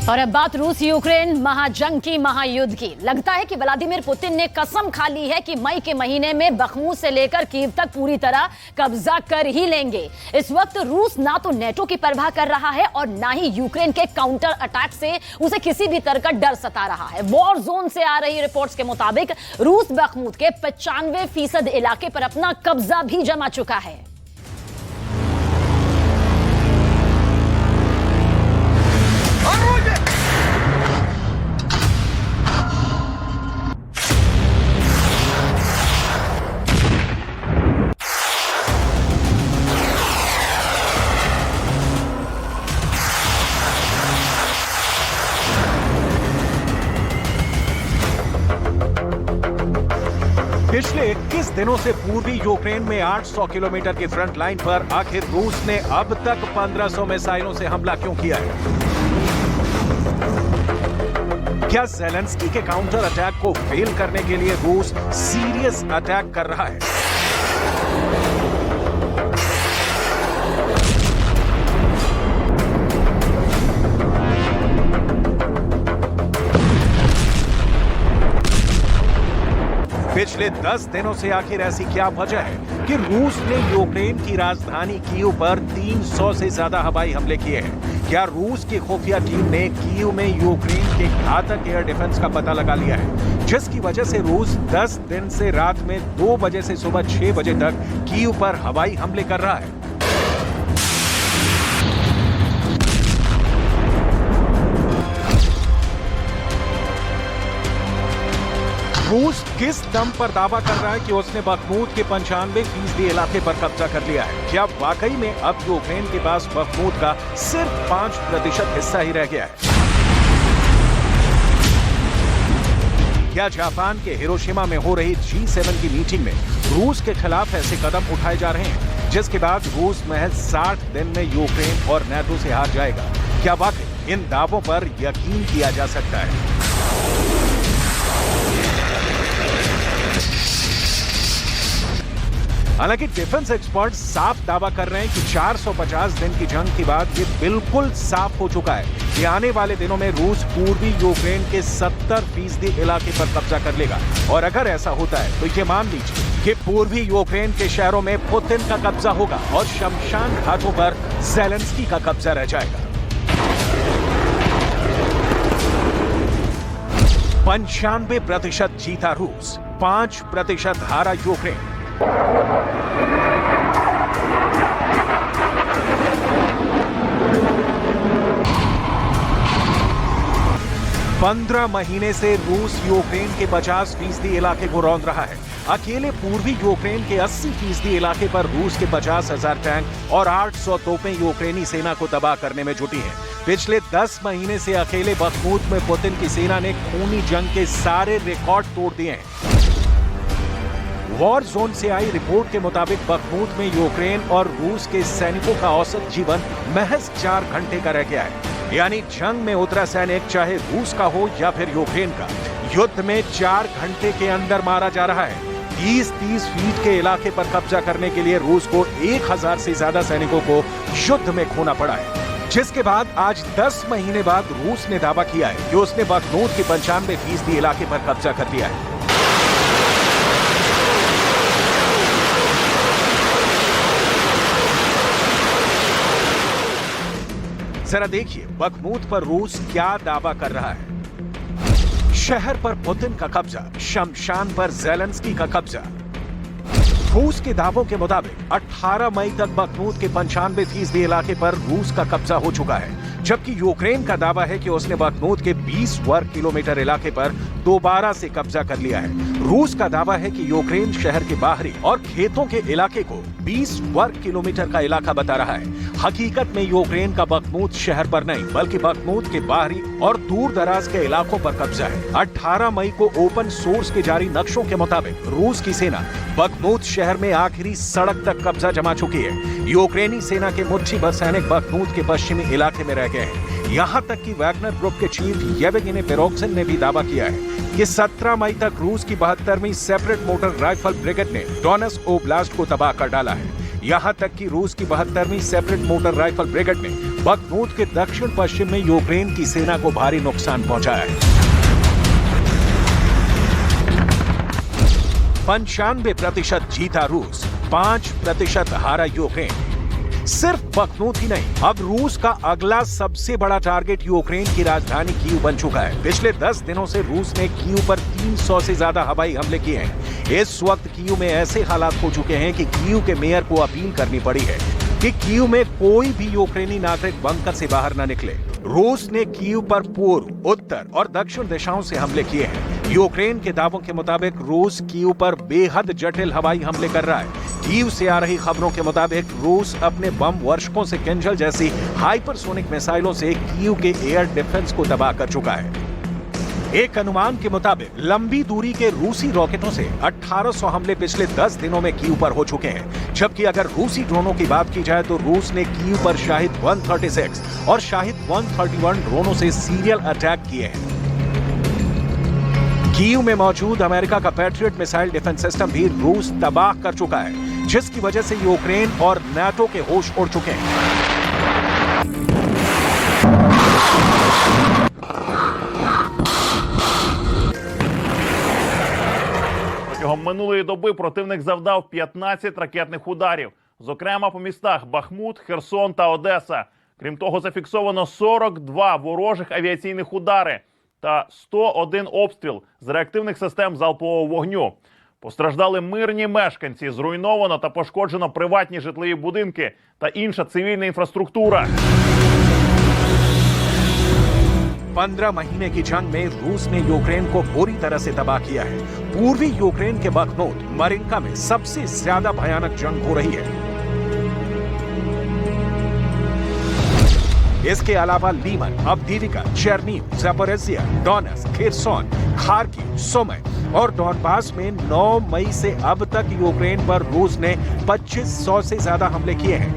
और अब बात रूस यूक्रेन महाजंग की, महायुद्ध की। लगता है कि व्लादिमीर पुतिन ने कसम खा ली है कि मई के महीने में बखमूत से लेकर कीव तक पूरी तरह कब्जा कर ही लेंगे। इस वक्त रूस ना तो नेटो की परवाह कर रहा है और ना ही यूक्रेन के काउंटर अटैक से उसे किसी भी तरह का डर सता रहा है। वॉर जोन से आ रही रिपोर्ट्स के मुताबिक रूस बखमूत के 95% इलाके पर अपना कब्जा भी जमा चुका है। पिछले 21 दिनों से पूर्वी यूक्रेन में 800 किलोमीटर की फ्रंट लाइन पर आखिर रूस ने अब तक 1500 मिसाइलों से हमला क्यों किया है? क्या ज़ेलेंस्की के काउंटर अटैक को फेल करने के लिए रूस सीरियस अटैक कर रहा है? पिछले 10 दिनों से आखिर ऐसी क्या वजह है कि रूस ने यूक्रेन की राजधानी कीव पर 300 से ज्यादा हवाई हमले किए हैं? क्या रूस की खुफिया टीम ने कीव में यूक्रेन के घातक एयर डिफेंस का पता लगा लिया है, जिसकी वजह से रूस 10 दिन से रात में 2 बजे से सुबह 6 बजे तक कीव पर हवाई हमले कर रहा है? रूस किस दम पर दावा कर रहा है कि उसने बखमूत के 95% इलाके पर कब्जा कर लिया है? क्या वाकई में अब यूक्रेन के पास बखमूत का सिर्फ 5% हिस्सा ही रह गया है? क्या जापान के हिरोशिमा में हो रही G7 की मीटिंग में रूस के खिलाफ ऐसे कदम उठाए जा रहे हैं जिसके बाद रूस महज 60 दिन में यूक्रेन और नाटो से हार जाएगा? क्या वाकई इन दावों पर यकीन किया जा सकता है? हालांकि डिफेंस एक्सपर्ट साफ दावा कर रहे हैं कि 450 दिन की जंग के बाद ये बिल्कुल साफ हो चुका है कि आने वाले दिनों में रूस पूर्वी यूक्रेन के 70% इलाके पर कब्जा कर लेगा। और अगर ऐसा होता है तो ये मान लीजिए कि पूर्वी यूक्रेन के शहरों में पुतिन का कब्जा होगा और शमशान घाटों पर ज़ेलेंस्की का कब्जा रह जाएगा। 95% जीता रूस, 5% हारा यूक्रेन। 15 महीने से रूस यूक्रेन के 50% इलाके को रौंद रहा है। अकेले पूर्वी यूक्रेन के 80% इलाके पर रूस के 50,000 टैंक और 800 तोपें यूक्रेनी सेना को तबाह करने में जुटी हैं। पिछले 10 महीने से अकेले बखमूत में पुतिन की सेना ने खूनी जंग के सारे रिकॉर्ड तोड़ दिए हैं। वॉर जोन से आई रिपोर्ट के मुताबिक बखमूत में यूक्रेन और रूस के सैनिकों का औसत जीवन महज 4 घंटे का रह गया है। यानी जंग में उतरा सैनिक चाहे रूस का हो या फिर यूक्रेन का, युद्ध में 4 घंटे के अंदर मारा जा रहा है। 30-30 फीट के इलाके पर कब्जा करने के लिए रूस को 1000 से ज्यादा सैनिकों को युद्ध में खोना पड़ा है। जिसके बाद आज 10 महीने बाद रूस ने दावा किया है कि उसने बखमूत के 95% इलाके पर कब्जा कर लिया है। जरा देखिए बखमूत पर रूस क्या दावा कर रहा है। शहर पर पुतिन का कब्जा, शमशान पर ज़ेलेंस्की का कब्जा। रूस के दावों के मुताबिक 18 मई तक बखमूत के 95% इलाके पर रूस का कब्जा हो चुका है, जबकि यूक्रेन का दावा है कि उसने बखमूत के 20 वर्ग किलोमीटर इलाके पर दोबारा से कब्जा कर लिया है। रूस का दावा है कि यूक्रेन शहर के बाहरी और खेतों के इलाके को 20 वर्ग किलोमीटर का इलाका बता रहा है। हकीकत में यूक्रेन का बखमूत शहर पर नहीं बल्कि बखमूत के बाहरी और दूर दराज के इलाकों पर कब्जा है। 18 मई को ओपन सोर्स के जारी नक्शों के मुताबिक रूस की सेना बखमूत शहर में आखिरी सड़क तक कब्जा जमा चुकी है। यूक्रेनी सेना के मुट्ठी भर सैनिक बखमूत के पश्चिमी इलाके में रह गए हैं। यहाँ तक कि वैगनर ग्रुप के चीफ येवगेनी पेरोक्सिन ने भी दावा किया है कि 17 मई तक रूस की 72वीं सेपरेट मोटर राइफल ब्रिगेड ने डोनेट्स्क ओब्लास्ट को तबाह कर डाला है। यहाँ तक कि रूस की 72वीं सेपरेट मोटर राइफल ब्रिगेड ने बखमूत के दक्षिण पश्चिम में यूक्रेन की सेना को भारी नुकसान पहुंचा है। 95% जीता रूस, 5% हारा यूक्रेन। सिर्फ बखमूत ही नहीं, अब रूस का अगला सबसे बड़ा टारगेट यूक्रेन की राजधानी कीव बन चुका है। पिछले 10 दिनों से रूस ने कीव पर 300 से ज्यादा हवाई हमले किए हैं। इस वक्त कीव में ऐसे हालात हो चुके हैं कि कीव के मेयर को अपील करनी पड़ी है कि कीव में कोई भी यूक्रेनी नागरिक बंकर से बाहर न निकले। रूस ने कीव पर पूर्व, उत्तर और दक्षिण दिशाओं से हमले किए हैं। यूक्रेन के दावों के मुताबिक रूस कीव पर बेहद जटिल हवाई हमले कर रहा है। कीव से आ रही खबरों के मुताबिक रूस अपने बम वर्षकों से किंजल जैसी हाइपरसोनिक मिसाइलों से कीव के एयर डिफेंस को तबाह कर चुका है। एक अनुमान के मुताबिक लंबी दूरी के रूसी रॉकेटों से 1800 हमले पिछले 10 दिनों में कीव पर हो चुके हैं। जबकि अगर रूसी ड्रोनों की बात की जाए तो रूस ने कीव पर शाहिद 136 और शाहिद 131 ड्रोनों से सीरियल अटैक किए हैं। कीव में मौजूद अमेरिका का पैट्रियट मिसाइल डिफेंस सिस्टम भी रूस तबाह कर चुका है, जिसकी वजह से यूक्रेन और नाटो के होश उड़ चुके हैं। Протягом минулої доби противник завдав 15 ракетних ударів, зокрема по містах Бахмут, Херсон та Одеса. Крім того, зафіксовано 42 ворожих авіаційних удари та 101 обстріл з реактивних систем залпового вогню. Постраждали мирні мешканці, зруйновано та пошкоджено приватні житлові будинки та інша цивільна інфраструктура. 15 महीने की जंग में रूस ने यूक्रेन को बुरी तरह से तबाह किया है। पूर्वी यूक्रेन के बखमूत, मरिंका में सबसे ज्यादा भयानक जंग हो रही है। इसके अलावा Lyman, Avdiivka, Chernihiv, Zaporizhzhia, Donetsk, Kherson, Kharkiv, Sumy और डॉनबास में 9 मई से अब तक यूक्रेन पर रूस ने 2500 से ज्यादा हमले किए हैं।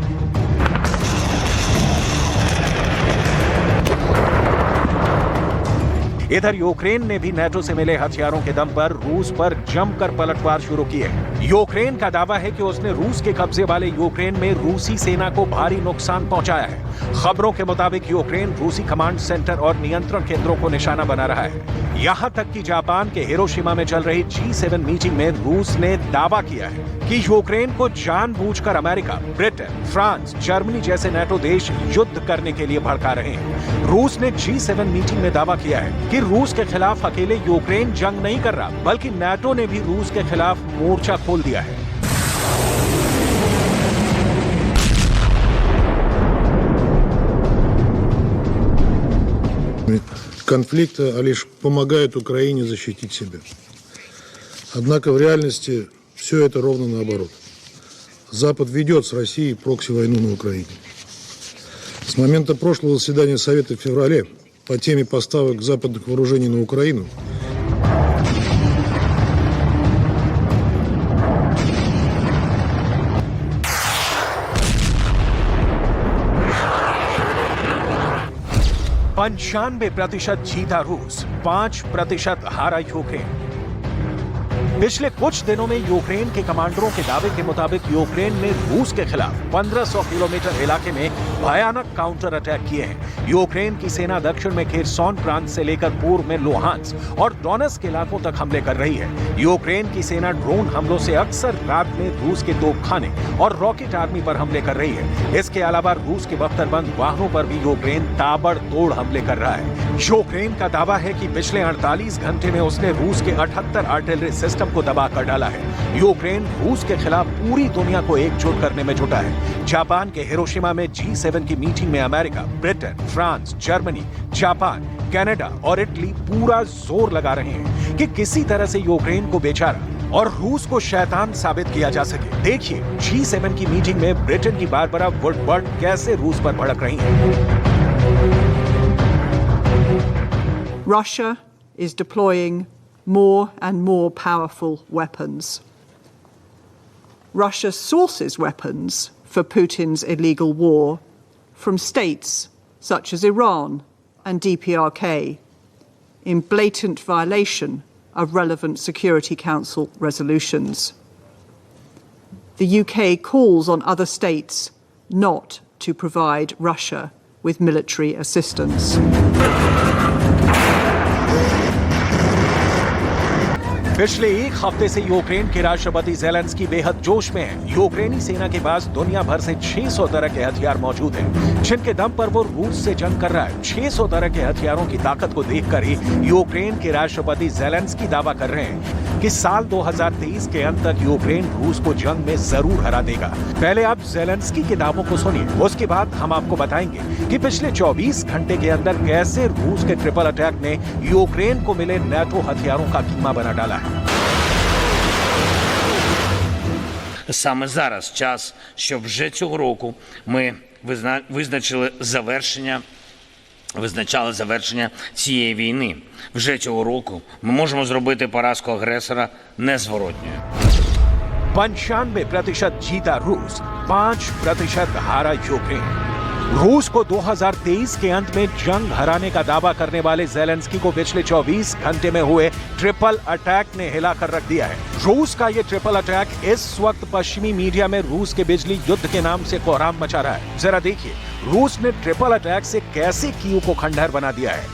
इधर यूक्रेन ने भी नाटो से मिले हथियारों के दम पर रूस पर जमकर पलटवार शुरू की है। यूक्रेन का दावा है कि उसने रूस के कब्जे वाले यूक्रेन में रूसी सेना को भारी नुकसान पहुंचाया है। खबरों के मुताबिक यूक्रेन रूसी कमांड सेंटर और नियंत्रण केंद्रों को निशाना बना रहा है। यहां तक कि जापान के हिरोशिमा में चल रही G7 मीटिंग में रूस ने दावा किया है कि यूक्रेन को जानबूझकर अमेरिका, ब्रिटेन, फ्रांस, जर्मनी जैसे नाटो देश युद्ध करने के लिए भड़का रहे हैं। रूस ने G7 मीटिंग में दावा किया है कि रूस के खिलाफ अकेले यूक्रेन जंग नहीं कर रहा, बल्कि नाटो ने भी रूस के खिलाफ मोर्चा खोल दिया है। Конфликт лишь помогает Украине защитить себя. Однако в реальности все это ровно наоборот. Запад ведет с Россией прокси-войну на Украине. С момента прошлого заседания Совета в феврале по теме поставок западных вооружений на Украину %95 जीता रूस, 5% हारा यूक्रेन। पिछले कुछ दिनों में यूक्रेन के कमांडरों के दावे के मुताबिक यूक्रेन ने रूस के खिलाफ 1500 किलोमीटर इलाके में भयानक काउंटर अटैक किए हैं। यूक्रेन की सेना दक्षिण में खेरसोन प्रांत से लेकर पूर्व में लुहांस्क और डोनेट्स्क इलाकों तक हमले कर रही है। यूक्रेन की सेना ड्रोन हमलों से अक्सर रात में रूस के तोपखाने और रॉकेट आर्मी पर हमले कर रही है। इसके अलावा रूस के बख्तरबंद वाहनों पर भी यूक्रेन ताबड़तोड़ हमले कर रहा है। यूक्रेन का दावा है कि पिछले 48 घंटे में उसने रूस के 78 आर्टिलरी सिस्टम को दबा कर डाला है। यूक्रेन रूस के खिलाफ पूरी दुनिया को एकजुट करने में जुटा है। जापान के हिरोशिमा में G7 की मीटिंग में America, Britain, France, Germany, Japan, Canada और इटली पूरा जोर लगा रहे हैं कि किसी तरह से यूक्रेन को बेचारा और रूस को शैतान साबित किया जा सके। देखिए G7 की मीटिंग में ब्रिटेन की बारबरा वुडवर्ड कैसे रूस पर भड़क रही हैं। Russia is deploying more and more powerful weapons. Russia sources weapons for Putin's illegal war from states such as Iran and DPRK in blatant violation of relevant Security Council resolutions. The UK calls on other states not to provide Russia with military assistance. पिछले एक हफ्ते से Ukraine के राष्ट्रपति Zelensky बेहद जोश में हैं। यूक्रेनी सेना के पास दुनिया भर से 600 तरह के हथियार मौजूद हैं, जिनके दम पर वो रूस से जंग कर रहा है। 600 तरह के हथियारों की ताकत को देखकर ही यूक्रेन के राष्ट्रपति ज़ेलेंस्की दावा कर रहे हैं कि साल 2023 के अंत तक यूक्रेन रूस को जंग में जरूर हरा देगा। पहले आप ज़ेलेंस्की के दावों को सुनिए, उसके बाद हम आपको बताएंगे कि पिछले 24 घंटे के अंदर कैसे रूस के ट्रिपल अटैक ने यूक्रेन को मिले नेटो हथियारों का कीमा बना डाला है। Саме зараз час, щоб вже цього року ми визначали завершення цієї війни. Вже цього року ми можемо зробити поразку агресора незворотньою. 95% जीता रूस, 5% हारा यूक्रेन। रूस को 2023 के अंत में जंग हराने का दावा करने वाले ज़ेलेंस्की को पिछले 24 घंटे में हुए ट्रिपल अटैक ने हिलाकर रख दिया है। रूस का ये ट्रिपल अटैक इस वक्त पश्चिमी मीडिया में रूस के बिजली युद्ध के नाम से कोहराम मचा रहा है। जरा देखिए रूस ने ट्रिपल अटैक से कैसे कीव को खंडहर बना दिया है।